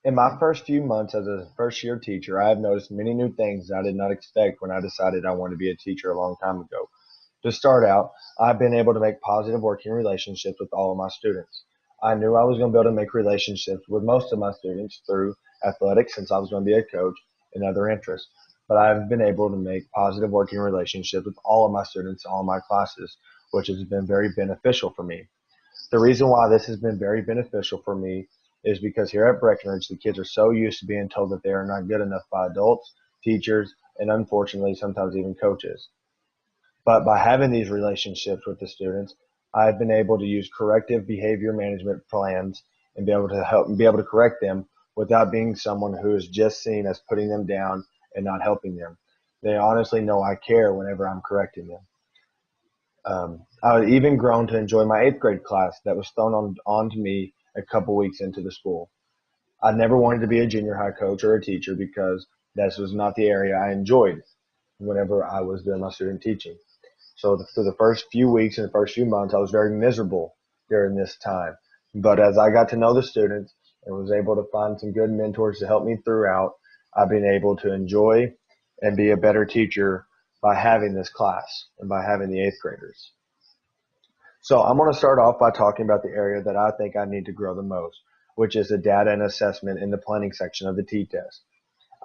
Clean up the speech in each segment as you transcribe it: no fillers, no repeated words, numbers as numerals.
In my first few months as a first year teacher, I have noticed many new things that I did not expect when I decided I wanted to be a teacher a long time ago. To start out, I've been able to make positive working relationships with all of my students. I knew I was going to be able to make relationships with most of my students through athletics since I was going to be a coach and other interests. But I've been able to make positive working relationships with all of my students in all my classes, which has been very beneficial for me. The reason why this has been very beneficial for me is because here at Breckenridge, the kids are so used to being told that they are not good enough by adults, teachers, and unfortunately, sometimes even coaches. But by having these relationships with the students, I've been able to use corrective behavior management plans and be able to help and be able to correct them without being someone who is just seen as putting them down and not helping them. They honestly know I care whenever I'm correcting them. I even grown to enjoy my eighth grade class that was thrown onto me a couple weeks into the school. I never wanted to be a junior high coach or a teacher because this was not the area I enjoyed whenever I was doing my student teaching. So for the first few weeks and the first few months, I was very miserable during this time. But as I got to know the students and was able to find some good mentors to help me throughout, I've been able to enjoy and be a better teacher by having this class and by having the eighth graders. So I'm going to start off by talking about the area that I think I need to grow the most, which is the data and assessment in the planning section of the T-test.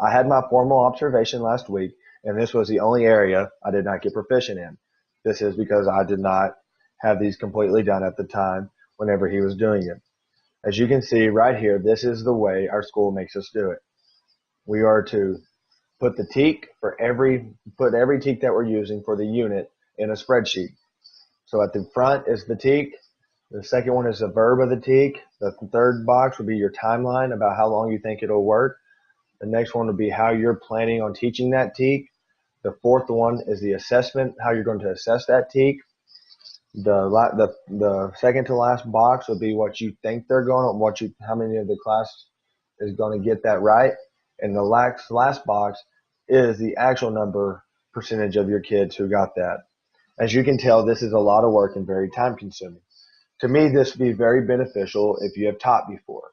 I had my formal observation last week, and this was the only area I did not get proficient in. This is because I did not have these completely done at the time whenever he was doing it. As you can see right here, this is the way our school makes us do it. We are to put the teak put every teak that we're using for the unit in a spreadsheet. So at the front is the teak. The second one is the verb of the teak. The third box will be your timeline about how long you think it'll work. The next one will be how you're planning on teaching that teak. The fourth one is the assessment, how you're going to assess that teak. The second to last box will be what you think they're going to, how many of the class is going to get that right. And the last box is the actual number percentage of your kids who got that. As you can tell, this is a lot of work and very time consuming. To me, this would be very beneficial if you have taught before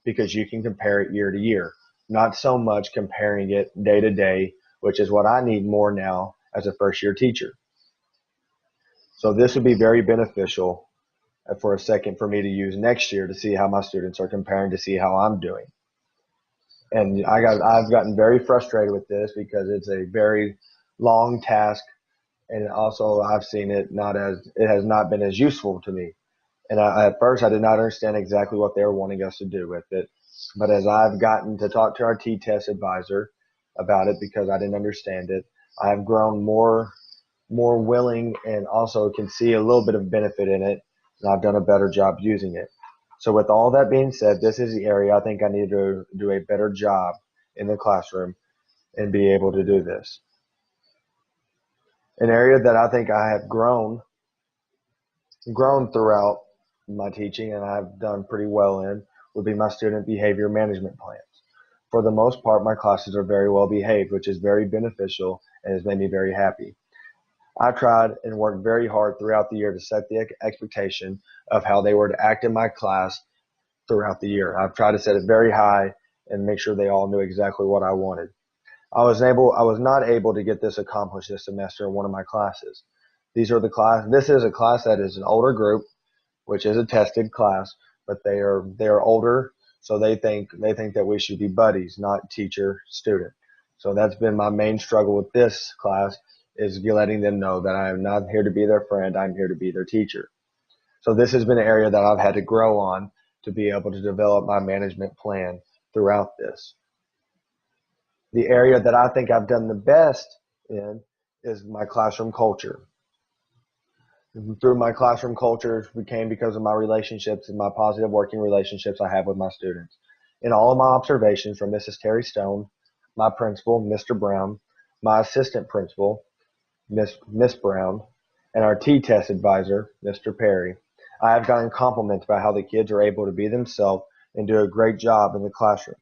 because you can compare it year to year, not so much comparing it day to day, which is what I need more now as a first year teacher. So this would be very beneficial for a second for me to use next year to see how my students are comparing to see how I'm doing. And I've gotten very frustrated with this because it's a very long task, and also I've seen it has not been as useful to me. And at first, I did not understand exactly what they were wanting us to do with it. But as I've gotten to talk to our T-test advisor about it because I didn't understand it, I've grown more willing and also can see a little bit of benefit in it, and I've done a better job using it. So with all that being said, this is the area I think I need to do a better job in the classroom and be able to do this. An area that I think I have grown throughout my teaching and I've done pretty well in would be my student behavior management plans. For the most part, my classes are very well behaved, which is very beneficial and has made me very happy. I tried and worked very hard throughout the year to set the expectation of how they were to act in my class throughout the year. I've tried to set it very high and make sure they all knew exactly what I wanted. I was not able to get this accomplished this semester in one of my classes. This is a class that is an older group, which is a tested class, but they are older, so they think that we should be buddies, not teacher student. So that's been my main struggle with this class is letting them know that I am not here to be their friend, I'm here to be their teacher. So this has been an area that I've had to grow on to be able to develop my management plan throughout this. The area that I think I've done the best in is my classroom culture. Through my classroom culture became because of my relationships and my positive working relationships I have with my students. In all of my observations from Mrs. Terry Stone, my principal, Mr. Brown, my assistant principal, Miss Brown, and our T-test advisor, Mr. Perry, I have gotten compliments about how the kids are able to be themselves and do a great job in the classroom.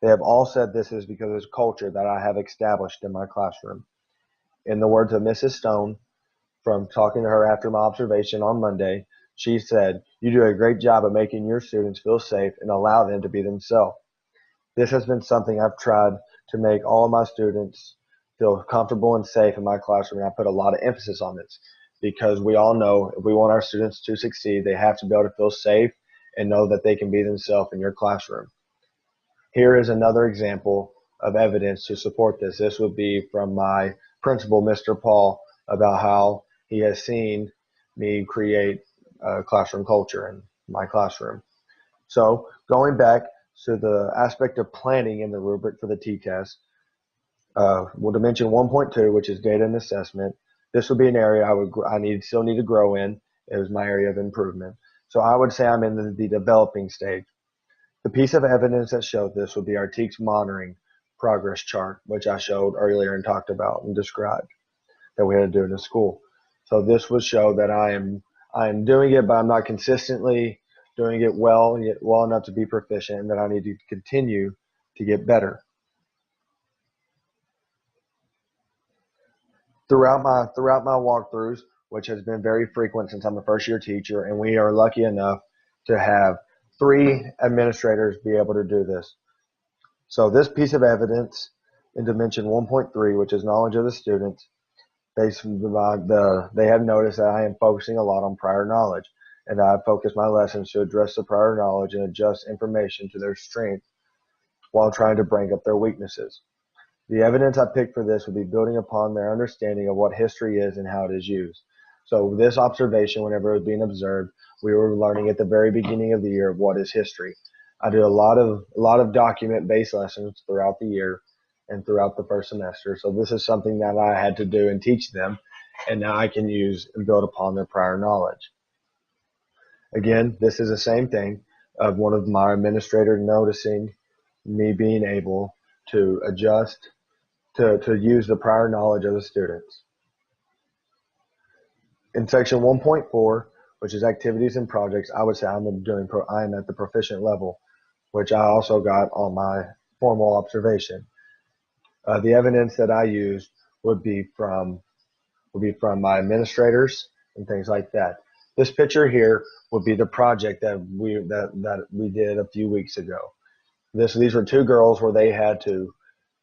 They have all said this is because of this culture that I have established in my classroom. In the words of Mrs. Stone, from talking to her after my observation on Monday, she said, "You do a great job of making your students feel safe and allow them to be themselves." This has been something I've tried to make all of my students feel comfortable and safe in my classroom. And I put a lot of emphasis on this because we all know if we want our students to succeed, they have to be able to feel safe and know that they can be themselves in your classroom. Here is another example of evidence to support this. This would be from my principal, Mr. Paul, about how he has seen me create a classroom culture in my classroom. So going back to the aspect of planning in the rubric for the T-test, we'll dimension 1.2, which is data and assessment. This would be an area I still need to grow in. It was my area of improvement. So I would say I'm in the developing stage. The piece of evidence that showed this would be our TEKS monitoring progress chart, which I showed earlier and talked about and described that we had to do in the school. So this would show that I am doing it, but I'm not consistently doing it well, yet well enough to be proficient, and that I need to continue to get better. Throughout my walkthroughs, which has been very frequent since I'm a first year teacher, and we are lucky enough to have 3 administrators be able to do this. So this piece of evidence in dimension 1.3, which is knowledge of the students, they have noticed that I am focusing a lot on prior knowledge, and I focus my lessons to address the prior knowledge and adjust information to their strength while trying to bring up their weaknesses. The evidence I picked for this would be building upon their understanding of what history is and how it is used. So this observation, whenever it was being observed, we were learning at the very beginning of the year of what is history. I did a lot of document-based lessons throughout the year and throughout the first semester. So this is something that I had to do and teach them, and now I can use and build upon their prior knowledge. Again, this is the same thing of one of my administrators noticing me being able to adjust to use the prior knowledge of the students. In section 1.4, which is activities and projects, I would say I am at the proficient level, which I also got on my formal observation. The evidence that I used would be from my administrators and things like that. This picture here would be the project that we did a few weeks ago. These were 2 girls where they had to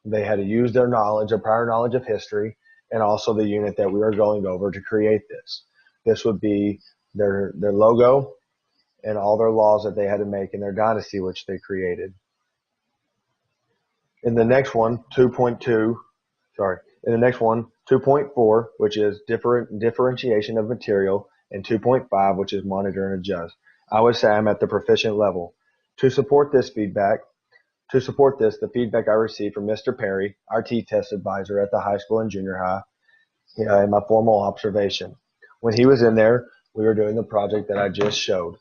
use their prior knowledge of history, and also the unit that we were going over to create this. This would be their logo and all their laws that they had to make in their dynasty, which they created. In the next one, 2.4, which is differentiation of material, and 2.5, which is monitor and adjust. I would say I'm at the proficient level. To support this, the feedback I received from Mr. Perry, our T-test advisor at the high school and junior high, in my formal observation. When he was in there, we were doing the project that I just showed,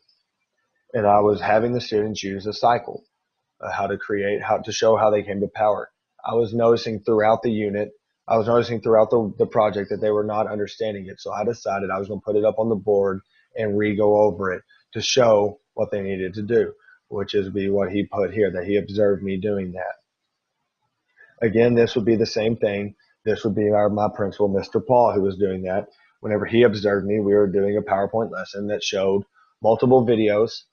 and I was having the students use a cycle, how to show how they came to power. I was noticing throughout the project that they were not understanding it, so I decided I was going to put it up on the board and re-go over it to show what they needed to do, which is what he put here, that he observed me doing that. Again, this would be the same thing. This would be my principal, Mr. Paul, who was doing that. Whenever he observed me, we were doing a PowerPoint lesson that showed multiple videos,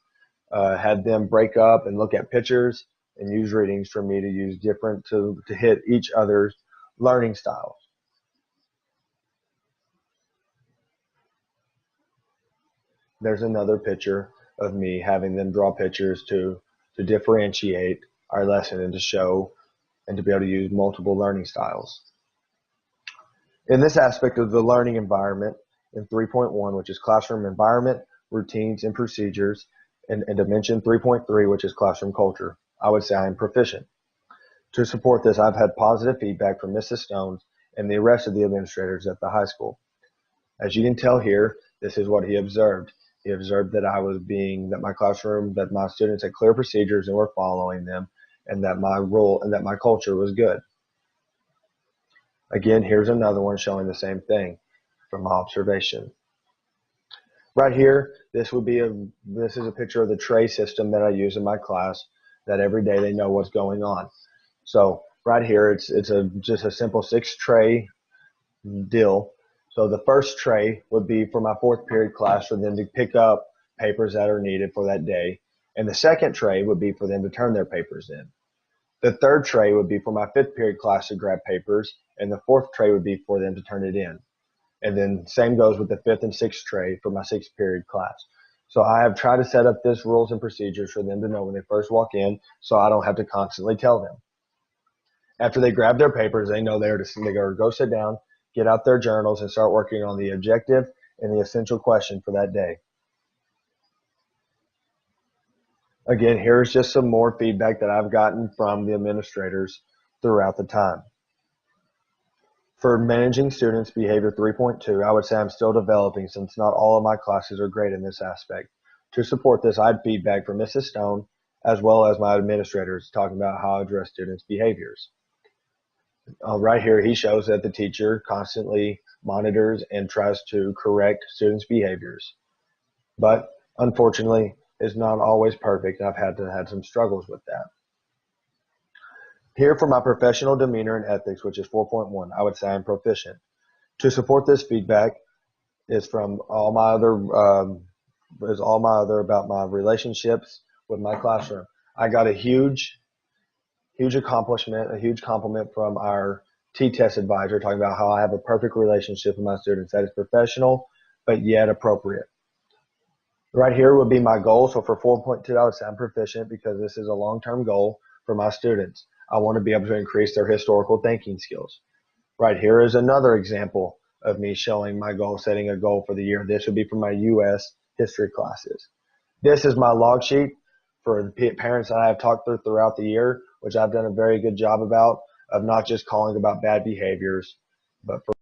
had them break up and look at pictures and use readings for me to use to hit each other's learning styles. There's another picture of me having them draw pictures to differentiate our lesson and to show and to be able to use multiple learning styles. In this aspect of the learning environment, in 3.1, which is classroom environment, routines, and procedures, and dimension 3.3, which is classroom culture, I would say I am proficient. To support this, I've had positive feedback from Mrs. Stones and the rest of the administrators at the high school. As you can tell here, this is what he observed. He observed that that my students had clear procedures and were following them, and that my culture was good. Again, here's another one showing the same thing from my observation. Right here, this is a picture of the tray system that I use in my class, that every day they know what's going on. So right here, it's just a simple 6-tray deal. So the first tray would be for my 4th period class for them to pick up papers that are needed for that day. And the second tray would be for them to turn their papers in. The third tray would be for my fifth period class to grab papers, and the fourth tray would be for them to turn it in. And then same goes with the fifth and sixth tray for my sixth period class. So I have tried to set up this rules and procedures for them to know when they first walk in, so I don't have to constantly tell them. After they grab their papers, they know they're to go sit down, get out their journals, and start working on the objective and the essential question for that day. Again, here's just some more feedback that I've gotten from the administrators throughout the time. For managing students' behavior 3.2, I would say I'm still developing since not all of my classes are great in this aspect. To support this, I had feedback from Mrs. Stone as well as my administrators talking about how I address students' behaviors. Right here, he shows that the teacher constantly monitors and tries to correct students' behaviors. But unfortunately, it's not always perfect. I've had some struggles with that. Here for my professional demeanor and ethics, which is 4.1, I would say I'm proficient. To support this feedback is from all my other about my relationships with my classroom. I got a huge accomplishment, a huge compliment from our T-test advisor talking about how I have a perfect relationship with my students that is professional, but yet appropriate. Right here would be my goal. So for 4.2, I would say I'm proficient because this is a long-term goal for my students. I want to be able to increase their historical thinking skills. Right here is another example of me showing my goal, setting a goal for the year. This would be for my U.S. history classes. This is my log sheet for the parents that I have talked to throughout the year, which I've done a very good job of not just calling about bad behaviors, but for